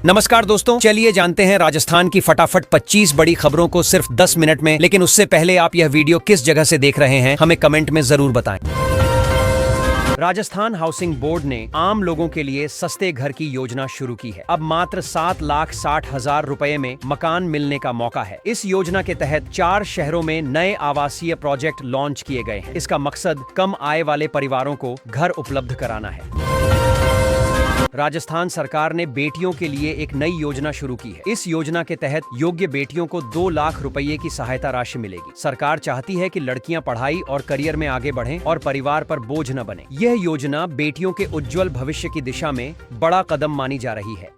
नमस्कार दोस्तों, चलिए जानते हैं राजस्थान की फटाफट 25 बड़ी खबरों को सिर्फ 10 मिनट में। लेकिन उससे पहले आप यह वीडियो किस जगह से देख रहे हैं हमें कमेंट में जरूर बताएं। राजस्थान हाउसिंग बोर्ड ने आम लोगों के लिए सस्ते घर की योजना शुरू की है। अब मात्र 7,60,000 रुपए में मकान मिलने का मौका है। इस योजना के तहत 4 शहरों में नए आवासीय प्रोजेक्ट लॉन्च किए गए हैं। इसका मकसद कम आय वाले परिवारों को घर उपलब्ध कराना है। राजस्थान सरकार ने बेटियों के लिए एक नई योजना शुरू की है। इस योजना के तहत योग्य बेटियों को 2 लाख रुपए की सहायता राशि मिलेगी। सरकार चाहती है कि लड़कियां पढ़ाई और करियर में आगे बढ़ें और परिवार पर बोझ न बने। यह योजना बेटियों के उज्जवल भविष्य की दिशा में बड़ा कदम मानी जा रही है।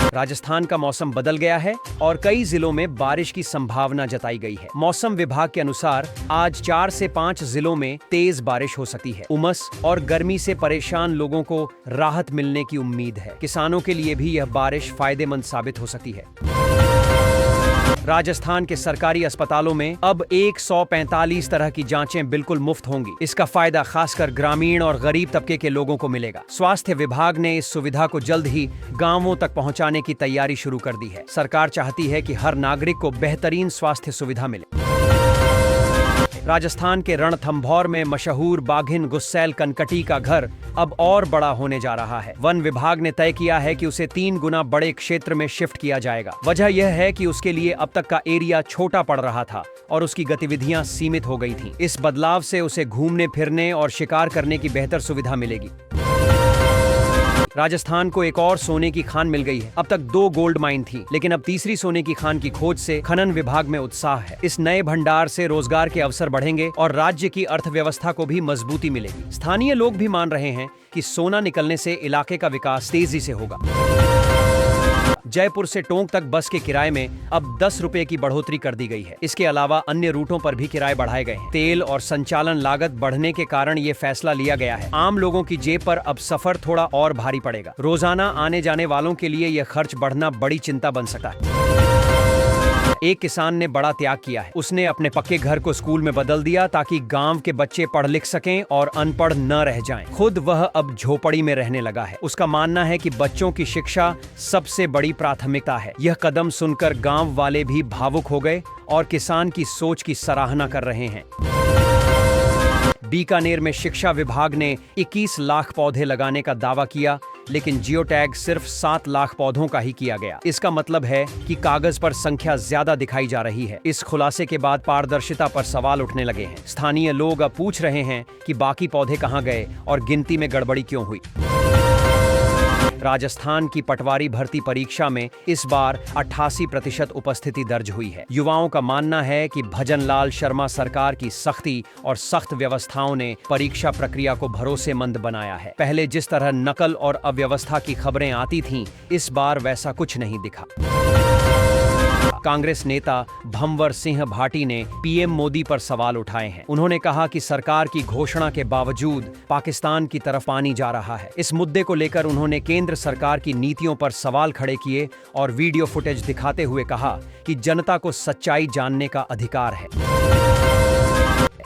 राजस्थान का मौसम बदल गया है और कई जिलों में बारिश की संभावना जताई गई है। मौसम विभाग के अनुसार आज 4 से 5 जिलों में तेज बारिश हो सकती है। उमस और गर्मी से परेशान लोगों को राहत मिलने की उम्मीद है। किसानों के लिए भी यह बारिश फायदेमंद साबित हो सकती है। राजस्थान के सरकारी अस्पतालों में अब 145 तरह की जांचें बिल्कुल मुफ्त होंगी। इसका फायदा खासकर ग्रामीण और गरीब तबके के लोगों को मिलेगा। स्वास्थ्य विभाग ने इस सुविधा को जल्द ही गांवों तक पहुंचाने की तैयारी शुरू कर दी है। सरकार चाहती है कि हर नागरिक को बेहतरीन स्वास्थ्य सुविधा मिले। राजस्थान के रणथंभौर में मशहूर बाघिन गुस्सैल कनकटी का घर अब और बड़ा होने जा रहा है। वन विभाग ने तय किया है कि उसे 3 गुना बड़े क्षेत्र में शिफ्ट किया जाएगा। वजह यह है कि उसके लिए अब तक का एरिया छोटा पड़ रहा था और उसकी गतिविधियां सीमित हो गई थीं। इस बदलाव से उसे घूमने फिरने और शिकार करने की बेहतर सुविधा मिलेगी। राजस्थान को एक और सोने की खान मिल गई है। अब तक 2 गोल्ड माइन थी, लेकिन अब तीसरी सोने की खान की खोज से खनन विभाग में उत्साह है। इस नए भंडार से रोजगार के अवसर बढ़ेंगे और राज्य की अर्थव्यवस्था को भी मजबूती मिलेगी। स्थानीय लोग भी मान रहे हैं कि सोना निकलने से इलाके का विकास तेजी से होगा। जयपुर से टोंक तक बस के किराए में अब 10 रुपए की बढ़ोतरी कर दी गई है। इसके अलावा अन्य रूटों पर भी किराए बढ़ाए गए हैं। तेल और संचालन लागत बढ़ने के कारण ये फैसला लिया गया है। आम लोगों की जेब पर अब सफर थोड़ा और भारी पड़ेगा। रोजाना आने जाने वालों के लिए यह खर्च बढ़ना बड़ी चिंता बन सकता है। एक किसान ने बड़ा त्याग किया है। उसने अपने पक्के घर को स्कूल में बदल दिया ताकि गांव के बच्चे पढ़ लिख सकें और अनपढ़ न रह जाएं। खुद वह अब झोपड़ी में रहने लगा है। उसका मानना है कि बच्चों की शिक्षा सबसे बड़ी प्राथमिकता है। यह कदम सुनकर गांव वाले भी भावुक हो गए और किसान की सोच की सराहना कर रहे हैं। बीकानेर में शिक्षा विभाग ने 21 लाख पौधे लगाने का दावा किया, लेकिन जियो टैग सिर्फ 7 लाख पौधों का ही किया गया। इसका मतलब है कि कागज पर संख्या ज्यादा दिखाई जा रही है। इस खुलासे के बाद पारदर्शिता पर सवाल उठने लगे हैं। स्थानीय लोग अब पूछ रहे हैं कि बाकी पौधे कहां गए और गिनती में गड़बड़ी क्यों हुई। राजस्थान की पटवारी भर्ती परीक्षा में इस बार 88% उपस्थिति दर्ज हुई है। युवाओं का मानना है कि भजनलाल शर्मा सरकार की सख्ती और सख्त व्यवस्थाओं ने परीक्षा प्रक्रिया को भरोसेमंद बनाया है। पहले जिस तरह नकल और अव्यवस्था की खबरें आती थीं, इस बार वैसा कुछ नहीं दिखा। कांग्रेस नेता भंवर सिंह भाटी ने पीएम मोदी पर सवाल उठाए हैं। उन्होंने कहा कि सरकार की घोषणा के बावजूद पाकिस्तान की तरफ पानी जा रहा है। इस मुद्दे को लेकर उन्होंने केंद्र सरकार की नीतियों पर सवाल खड़े किए और वीडियो फुटेज दिखाते हुए कहा कि जनता को सच्चाई जानने का अधिकार है।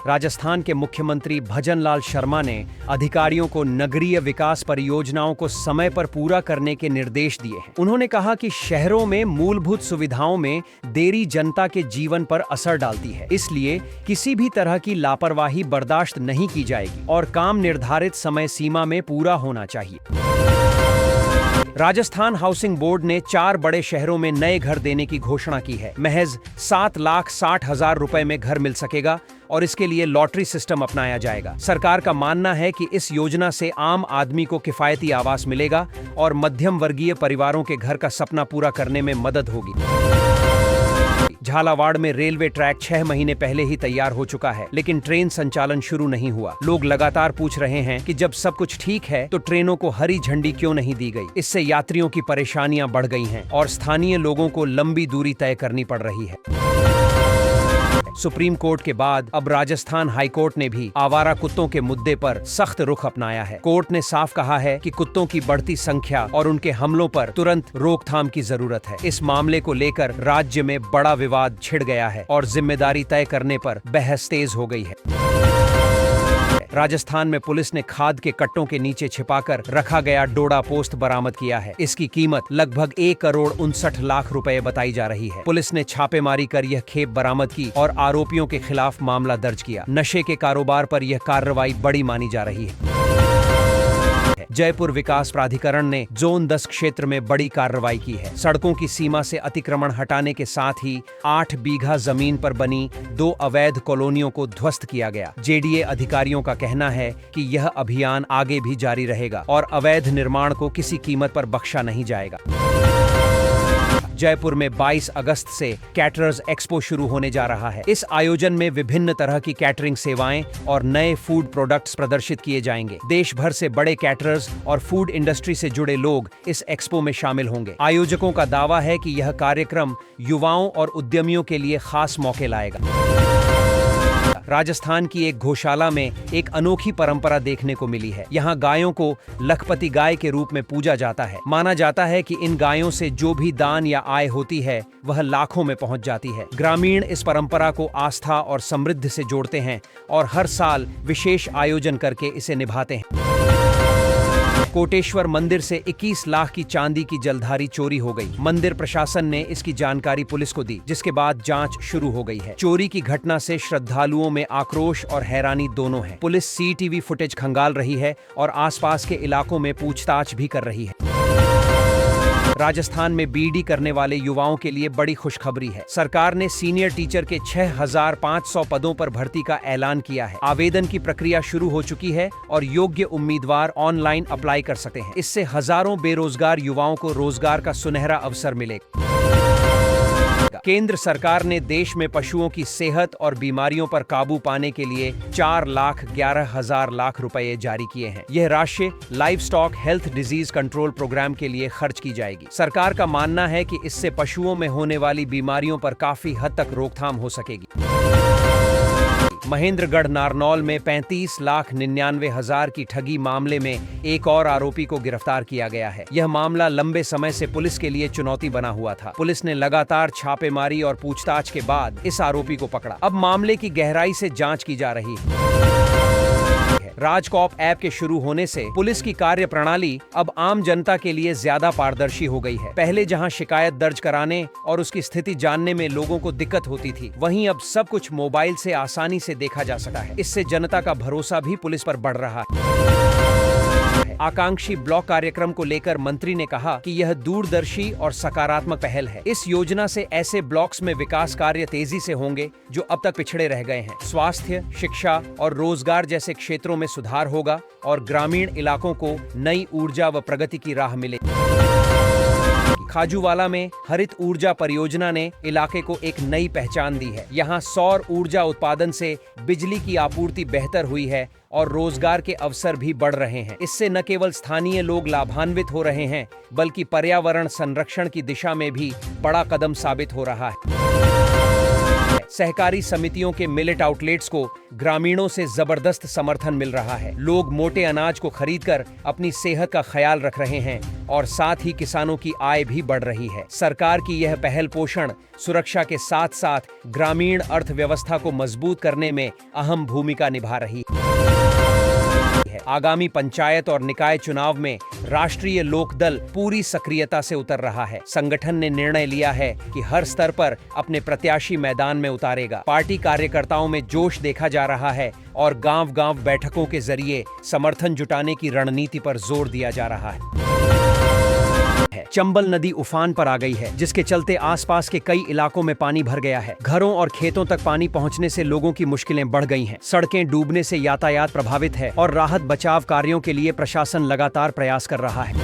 राजस्थान के मुख्यमंत्री भजनलाल शर्मा ने अधिकारियों को नगरीय विकास परियोजनाओं को समय पर पूरा करने के निर्देश दिए हैं। उन्होंने कहा कि शहरों में मूलभूत सुविधाओं में देरी जनता के जीवन पर असर डालती है, इसलिए किसी भी तरह की लापरवाही बर्दाश्त नहीं की जाएगी और काम निर्धारित समय सीमा में पूरा होना चाहिए। राजस्थान हाउसिंग बोर्ड ने 4 बड़े शहरों में नए घर देने की घोषणा की है। महज 7,60,000 रुपए में घर मिल सकेगा और इसके लिए लॉटरी सिस्टम अपनाया जाएगा। सरकार का मानना है कि इस योजना से आम आदमी को किफायती आवास मिलेगा और मध्यम वर्गीय परिवारों के घर का सपना पूरा करने में मदद होगी। झालावाड़ में रेलवे ट्रैक 6 महीने पहले ही तैयार हो चुका है, लेकिन ट्रेन संचालन शुरू नहीं हुआ। लोग लगातार पूछ रहे हैं कि जब सब कुछ ठीक है तो ट्रेनों को हरी झंडी क्यों नहीं दी गई। इससे यात्रियों की परेशानियां बढ़ गई हैं और स्थानीय लोगों को लंबी दूरी तय करनी पड़ रही है। सुप्रीम कोर्ट के बाद अब राजस्थान हाई कोर्ट ने भी आवारा कुत्तों के मुद्दे पर सख्त रुख अपनाया है। कोर्ट ने साफ कहा है कि कुत्तों की बढ़ती संख्या और उनके हमलों पर तुरंत रोकथाम की जरूरत है। इस मामले को लेकर राज्य में बड़ा विवाद छिड़ गया है और जिम्मेदारी तय करने पर बहस तेज हो गई है। राजस्थान में पुलिस ने खाद के कट्टों के नीचे छिपाकर रखा गया डोडा पोस्त बरामद किया है। इसकी कीमत लगभग 1,59,00,000 रुपए बताई जा रही है। पुलिस ने छापेमारी कर यह खेप बरामद की और आरोपियों के खिलाफ मामला दर्ज किया। नशे के कारोबार पर यह कार्रवाई बड़ी मानी जा रही है। जयपुर विकास प्राधिकरण ने जोन 10 क्षेत्र में बड़ी कार्रवाई की है। सड़कों की सीमा से अतिक्रमण हटाने के साथ ही 8 बीघा जमीन पर बनी 2 अवैध कॉलोनियों को ध्वस्त किया गया। जेडीए अधिकारियों का कहना है कि यह अभियान आगे भी जारी रहेगा और अवैध निर्माण को किसी कीमत पर बख्शा नहीं जाएगा। जयपुर में 22 अगस्त से कैटरर्स एक्सपो शुरू होने जा रहा है। इस आयोजन में विभिन्न तरह की कैटरिंग सेवाएं और नए फूड प्रोडक्ट्स प्रदर्शित किए जाएंगे। देश भर से बड़े कैटरर्स और फूड इंडस्ट्री से जुड़े लोग इस एक्सपो में शामिल होंगे। आयोजकों का दावा है कि यह कार्यक्रम युवाओं और उद्यमियों के लिए खास मौके लाएगा। राजस्थान की एक गौशाला में एक अनोखी परंपरा देखने को मिली है। यहाँ गायों को लखपति गाय के रूप में पूजा जाता है। माना जाता है कि इन गायों से जो भी दान या आय होती है वह लाखों में पहुंच जाती है। ग्रामीण इस परंपरा को आस्था और समृद्धि से जोड़ते हैं और हर साल विशेष आयोजन करके इसे निभाते हैं। कोटेश्वर मंदिर से 21 लाख की चांदी की जलधारी चोरी हो गई। मंदिर प्रशासन ने इसकी जानकारी पुलिस को दी, जिसके बाद जांच शुरू हो गई है। चोरी की घटना से श्रद्धालुओं में आक्रोश और हैरानी दोनों है। पुलिस सीसीटीवी फुटेज खंगाल रही है और आसपास के इलाकों में पूछताछ भी कर रही है। राजस्थान में बीडी करने वाले युवाओं के लिए बड़ी खुशखबरी है। सरकार ने सीनियर टीचर के 6,500 पदों पर भर्ती का ऐलान किया है। आवेदन की प्रक्रिया शुरू हो चुकी है और योग्य उम्मीदवार ऑनलाइन अप्लाई कर सकते हैं। इससे हजारों बेरोजगार युवाओं को रोजगार का सुनहरा अवसर मिलेगा। केंद्र सरकार ने देश में पशुओं की सेहत और बीमारियों पर काबू पाने के लिए 4,11,000 लाख रुपए जारी किए हैं। यह राशि livestock health disease control programme के लिए खर्च की जाएगी। सरकार का मानना है कि इससे पशुओं में होने वाली बीमारियों पर काफी हद तक रोकथाम हो सकेगी। महेंद्रगढ़ नारनौल में 35,99,000 की ठगी मामले में एक और आरोपी को गिरफ्तार किया गया है। यह मामला लंबे समय से पुलिस के लिए चुनौती बना हुआ था। पुलिस ने लगातार छापेमारी और पूछताछ के बाद इस आरोपी को पकड़ा। अब मामले की गहराई से जांच की जा रही है। राजकॉप ऐप के शुरू होने से पुलिस की कार्य प्रणाली अब आम जनता के लिए ज्यादा पारदर्शी हो गई है। पहले जहां शिकायत दर्ज कराने और उसकी स्थिति जानने में लोगों को दिक्कत होती थी, वहीं अब सब कुछ मोबाइल से आसानी से देखा जा सकता है। इससे जनता का भरोसा भी पुलिस पर बढ़ रहा है। आकांक्षी ब्लॉक कार्यक्रम को लेकर मंत्री ने कहा कि यह दूरदर्शी और सकारात्मक पहल है। इस योजना से ऐसे ब्लॉक्स में विकास कार्य तेजी से होंगे जो अब तक पिछड़े रह गए हैं। स्वास्थ्य, शिक्षा और रोजगार जैसे क्षेत्रों में सुधार होगा और ग्रामीण इलाकों को नई ऊर्जा व प्रगति की राह मिलेगी। खाजूवाला में हरित ऊर्जा परियोजना ने इलाके को एक नई पहचान दी है। यहाँ सौर ऊर्जा उत्पादन से बिजली की आपूर्ति बेहतर हुई है और रोजगार के अवसर भी बढ़ रहे हैं। इससे न केवल स्थानीय लोग लाभान्वित हो रहे हैं, बल्कि पर्यावरण संरक्षण की दिशा में भी बड़ा कदम साबित हो रहा है। सहकारी समितियों के मिलेट आउटलेट्स को ग्रामीणों से जबरदस्त समर्थन मिल रहा है। लोग मोटे अनाज को खरीदकर अपनी सेहत का ख्याल रख रहे हैं और साथ ही किसानों की आय भी बढ़ रही है। सरकार की यह पहल पोषण सुरक्षा के साथ साथ ग्रामीण अर्थव्यवस्था को मजबूत करने में अहम भूमिका निभा रही है। आगामी पंचायत और निकाय चुनाव में राष्ट्रीय लोकदल पूरी सक्रियता से उतर रहा है। संगठन ने निर्णय लिया है कि हर स्तर पर अपने प्रत्याशी मैदान में उतारेगा। पार्टी कार्यकर्ताओं में जोश देखा जा रहा है और गांव-गांव बैठकों के जरिए समर्थन जुटाने की रणनीति पर जोर दिया जा रहा है। चंबल नदी उफान पर आ गई है, जिसके चलते आसपास के कई इलाकों में पानी भर गया है। घरों और खेतों तक पानी पहुंचने से लोगों की मुश्किलें बढ़ गई हैं। सड़कें डूबने से यातायात प्रभावित है और राहत बचाव कार्यों के लिए प्रशासन लगातार प्रयास कर रहा है।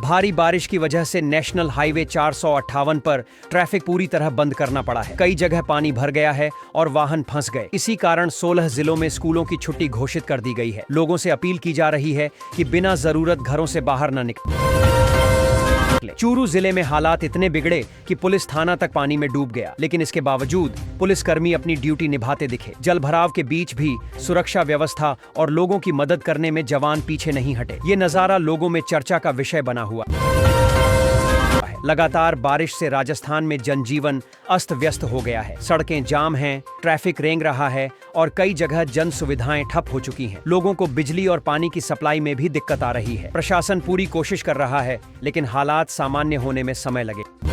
भारी बारिश की वजह से नेशनल हाईवे 458 पर ट्रैफिक पूरी तरह बंद करना पड़ा है। कई जगह पानी भर गया है और वाहन फंस गए। इसी कारण 16 जिलों में स्कूलों की छुट्टी घोषित कर दी गई है। लोगों से अपील की जा रही है कि बिना जरूरत घरों से बाहर न निकलें। चूरू जिले में हालात इतने बिगड़े कि पुलिस थाना तक पानी में डूब गया, लेकिन इसके बावजूद पुलिसकर्मी अपनी ड्यूटी निभाते दिखे। जल भराव के बीच भी सुरक्षा व्यवस्था और लोगों की मदद करने में जवान पीछे नहीं हटे। ये नजारा लोगों में चर्चा का विषय बना हुआ। लगातार बारिश से राजस्थान में जनजीवन अस्त व्यस्त हो गया है। सड़कें जाम हैं, ट्रैफिक रेंग रहा है और कई जगह जन सुविधाएं ठप हो चुकी हैं। लोगों को बिजली और पानी की सप्लाई में भी दिक्कत आ रही है। प्रशासन पूरी कोशिश कर रहा है, लेकिन हालात सामान्य होने में समय लगेगा।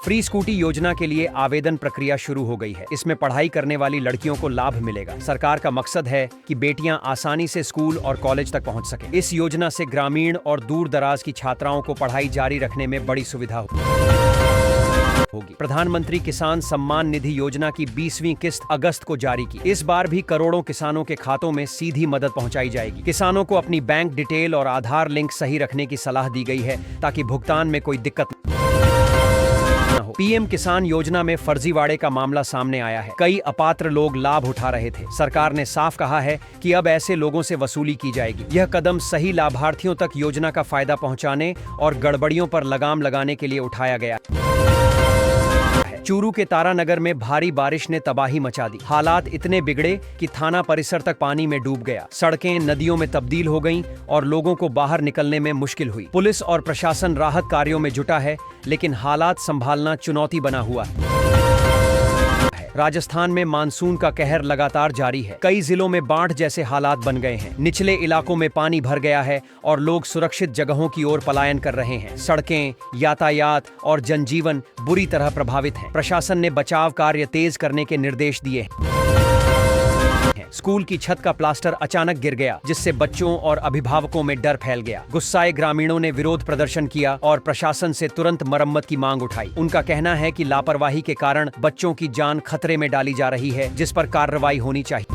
फ्री स्कूटी योजना के लिए आवेदन प्रक्रिया शुरू हो गई है। इसमें पढ़ाई करने वाली लड़कियों को लाभ मिलेगा। सरकार का मकसद है कि बेटियां आसानी से स्कूल और कॉलेज तक पहुंच सकें। इस योजना से ग्रामीण और दूर दराज की छात्राओं को पढ़ाई जारी रखने में बड़ी सुविधा होगी। प्रधानमंत्री किसान सम्मान निधि योजना की 20वीं किस्त अगस्त को जारी की। इस बार भी करोड़ों किसानों के खातों में सीधी मदद पहुंचाई जाएगी। किसानों को अपनी बैंक डिटेल और आधार लिंक सही रखने की सलाह दी गई है, ताकि भुगतान में कोई दिक्कत पीएम किसान योजना में फर्जीवाड़े का मामला सामने आया है। कई अपात्र लोग लाभ उठा रहे थे। सरकार ने साफ कहा है कि अब ऐसे लोगों से वसूली की जाएगी। यह कदम सही लाभार्थियों तक योजना का फायदा पहुंचाने और गड़बड़ियों पर लगाम लगाने के लिए उठाया गया है। चूरू के तारानगर में भारी बारिश ने तबाही मचा दी। हालात इतने बिगड़े कि थाना परिसर तक पानी में डूब गया। सड़कें नदियों में तब्दील हो गईं और लोगों को बाहर निकलने में मुश्किल हुई। पुलिस और प्रशासन राहत कार्यों में जुटा है, लेकिन हालात संभालना चुनौती बना हुआ है। राजस्थान में मानसून का कहर लगातार जारी है। कई जिलों में बाढ़ जैसे हालात बन गए हैं। निचले इलाकों में पानी भर गया है और लोग सुरक्षित जगहों की ओर पलायन कर रहे हैं। सड़कें, यातायात और जनजीवन बुरी तरह प्रभावित हैं। प्रशासन ने बचाव कार्य तेज करने के निर्देश दिए हैं। स्कूल की छत का प्लास्टर अचानक गिर गया, जिससे बच्चों और अभिभावकों में डर फैल गया। गुस्साए ग्रामीणों ने विरोध प्रदर्शन किया और प्रशासन से तुरंत मरम्मत की मांग उठाई। उनका कहना है कि लापरवाही के कारण बच्चों की जान खतरे में डाली जा रही है, जिस पर कार्रवाई होनी चाहिए।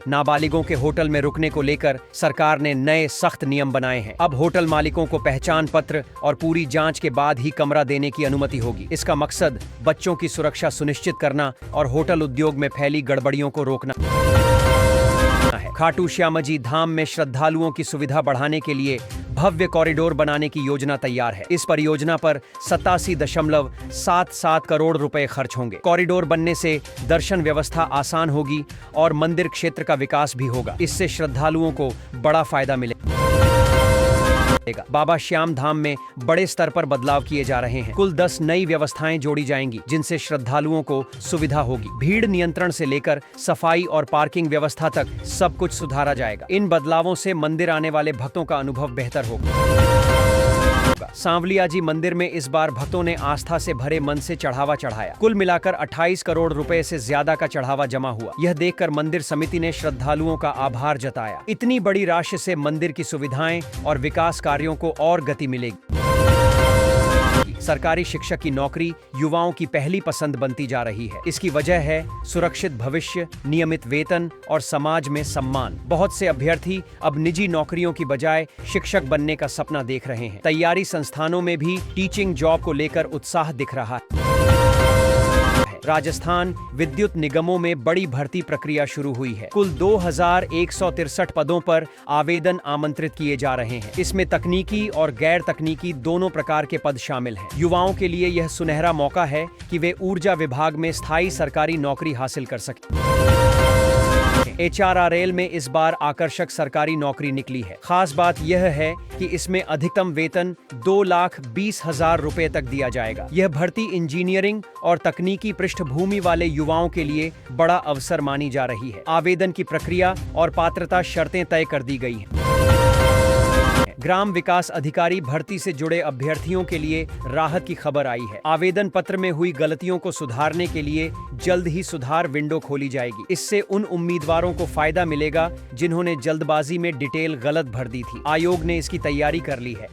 नाबालिगों के होटल में रुकने को लेकर सरकार ने नए सख्त नियम बनाए हैं। अब होटल मालिकों को पहचान पत्र और पूरी जांच के बाद ही कमरा देने की अनुमति होगी। इसका मकसद बच्चों की सुरक्षा सुनिश्चित करना और होटल उद्योग में फैली गड़बड़ियों को रोकना है। खाटू श्यामजी धाम में श्रद्धालुओं की सुविधा बढ़ाने के लिए भव्य कॉरिडोर बनाने की योजना तैयार है। इस परियोजना पर 87.77 करोड़ रुपए खर्च होंगे। कॉरिडोर बनने से दर्शन व्यवस्था आसान होगी और मंदिर क्षेत्र का विकास भी होगा। इससे श्रद्धालुओं को बड़ा फायदा मिलेगा। बाबा श्याम धाम में बड़े स्तर पर बदलाव किए जा रहे हैं। कुल 10 नई व्यवस्थाएं जोड़ी जाएंगी, जिनसे श्रद्धालुओं को सुविधा होगी। भीड़ नियंत्रण से लेकर सफाई और पार्किंग व्यवस्था तक सब कुछ सुधारा जाएगा। इन बदलावों से मंदिर आने वाले भक्तों का अनुभव बेहतर होगा। सांवलिया जी मंदिर में इस बार भक्तों ने आस्था से भरे मन से चढ़ावा चढ़ाया। कुल मिलाकर 28 करोड़ रुपए से ज्यादा का चढ़ावा जमा हुआ। यह देखकर मंदिर समिति ने श्रद्धालुओं का आभार जताया। इतनी बड़ी राशि से मंदिर की सुविधाएं और विकास कार्यों को और गति मिलेगी। सरकारी शिक्षक की नौकरी युवाओं की पहली पसंद बनती जा रही है। इसकी वजह है सुरक्षित भविष्य, नियमित वेतन और समाज में सम्मान। बहुत से अभ्यर्थी अब निजी नौकरियों की बजाय शिक्षक बनने का सपना देख रहे हैं। तैयारी संस्थानों में भी टीचिंग जॉब को लेकर उत्साह दिख रहा है। राजस्थान विद्युत निगमों में बड़ी भर्ती प्रक्रिया शुरू हुई है। कुल 2163 पदों पर आवेदन आमंत्रित किए जा रहे हैं। इसमें तकनीकी और गैर तकनीकी दोनों प्रकार के पद शामिल हैं। युवाओं के लिए यह सुनहरा मौका है कि वे ऊर्जा विभाग में स्थायी सरकारी नौकरी हासिल कर सकें। HRRL में इस बार आकर्षक सरकारी नौकरी निकली है। खास बात यह है कि इसमें अधिकतम वेतन 2,20,000 रुपए तक दिया जाएगा। यह भर्ती इंजीनियरिंग और तकनीकी पृष्ठभूमि वाले युवाओं के लिए बड़ा अवसर मानी जा रही है। आवेदन की प्रक्रिया और पात्रता शर्तें तय कर दी गई हैं। ग्राम विकास अधिकारी भर्ती से जुड़े अभ्यर्थियों के लिए राहत की खबर आई है। आवेदन पत्र में हुई गलतियों को सुधारने के लिए जल्द ही सुधार विंडो खोली जाएगी। इससे उन उम्मीदवारों को फायदा मिलेगा जिन्होंने जल्दबाजी में डिटेल गलत भर दी थी। आयोग ने इसकी तैयारी कर ली है।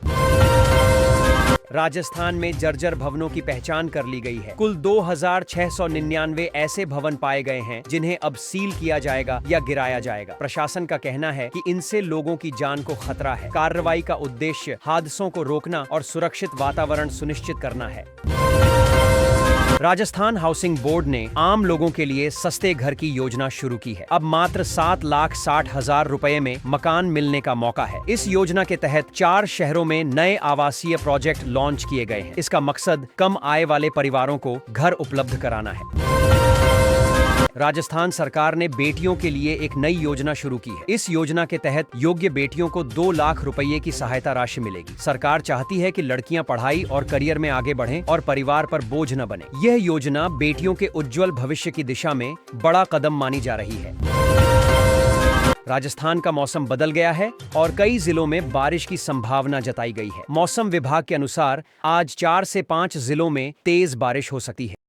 राजस्थान में जर्जर भवनों की पहचान कर ली गई है। कुल 2699 ऐसे भवन पाए गए हैं जिन्हें अब सील किया जाएगा या गिराया जाएगा। प्रशासन का कहना है कि इनसे लोगों की जान को खतरा है। कार्रवाई का उद्देश्य हादसों को रोकना और सुरक्षित वातावरण सुनिश्चित करना है। राजस्थान हाउसिंग बोर्ड ने आम लोगों के लिए सस्ते घर की योजना शुरू की है। अब मात्र 7,60,000 रुपए में मकान मिलने का मौका है। इस योजना के तहत 4 शहरों में नए आवासीय प्रोजेक्ट लॉन्च किए गए हैं। इसका मकसद कम आय वाले परिवारों को घर उपलब्ध कराना है। राजस्थान सरकार ने बेटियों के लिए एक नई योजना शुरू की है। इस योजना के तहत योग्य बेटियों को 2 लाख रुपए की सहायता राशि मिलेगी। सरकार चाहती है कि लड़कियां पढ़ाई और करियर में आगे बढ़ें और परिवार पर बोझ न बने। यह योजना बेटियों के उज्जवल भविष्य की दिशा में बड़ा कदम मानी जा रही है। राजस्थान का मौसम बदल गया है और कई जिलों में बारिश की संभावना जताई गई है। मौसम विभाग के अनुसार आज 4 से 5 जिलों में तेज बारिश हो सकती है।